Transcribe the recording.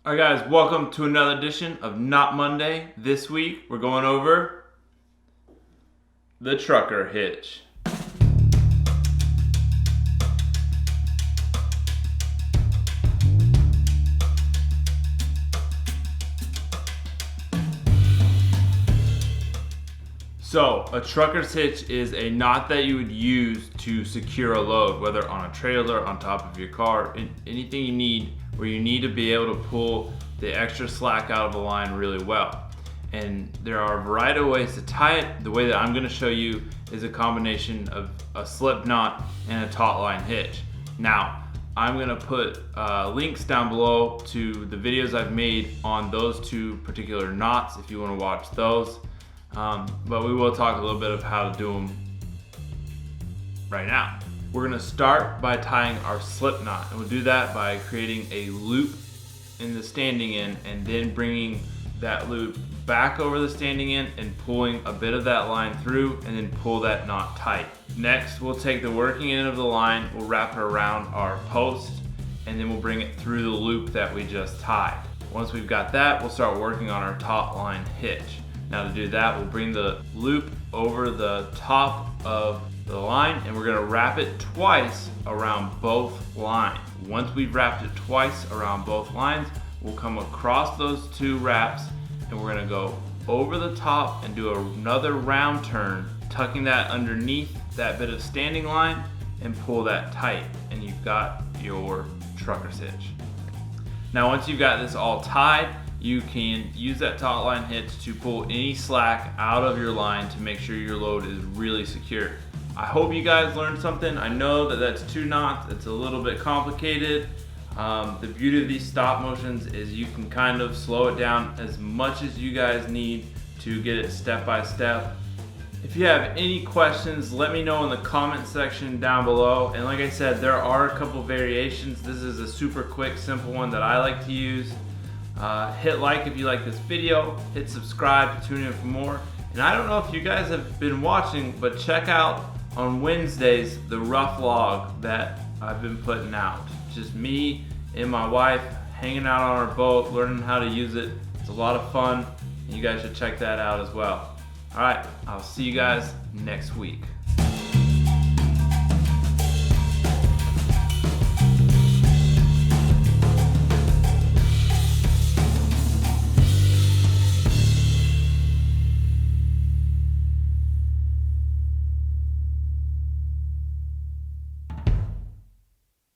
Alright guys, welcome to another edition of Not Monday. This week we're going over the trucker hitch. So, a trucker's hitch is a knot that you would use to secure a load, whether on a trailer, on top of your car, anything you need where you need to be able to pull the extra slack out of the line really well. And there are a variety of ways to tie it. The way that I'm going to show you is a combination of a slip knot and a taut line hitch. Now, I'm going to put links down below to the videos I've made on those two particular knots if you want to watch those. But we will talk a little bit of how to do them right now. We're going to start by tying our slip knot, and we'll do that by creating a loop in the standing end and then bringing that loop back over the standing end and pulling a bit of that line through and then pull that knot tight. Next, we'll take the working end of the line, we'll wrap it around our post, and then we'll bring it through the loop that we just tied. Once we've got that, we'll start working on our taut line hitch. Now to do that, we'll bring the loop over the top of the line and we're going to wrap it twice around both lines. Once we've wrapped it twice around both lines, we'll come across those two wraps and we're going to go over the top and do another round turn, tucking that underneath that bit of standing line and pull that tight, and you've got your trucker's hitch. Now once you've got this all tied, you can use that taut line hitch to pull any slack out of your line to make sure your load is really secure. I hope you guys learned something. I know that that's two knots. It's a little bit complicated. The beauty of these stop motions is you can kind of slow it down as much as you guys need to get it step by step. If you have any questions, let me know in the comment section down below. And like I said, there are a couple variations. This is a super quick, simple one that I like to use. Hit like if you like this video, hit subscribe to tune in for more. And I don't know if you guys have been watching, but check out on Wednesdays the rough log that I've been putting out. Just me and my wife hanging out on our boat, learning how to use it. It's a lot of fun, and you guys should check that out as well. Alright, I'll see you guys next week.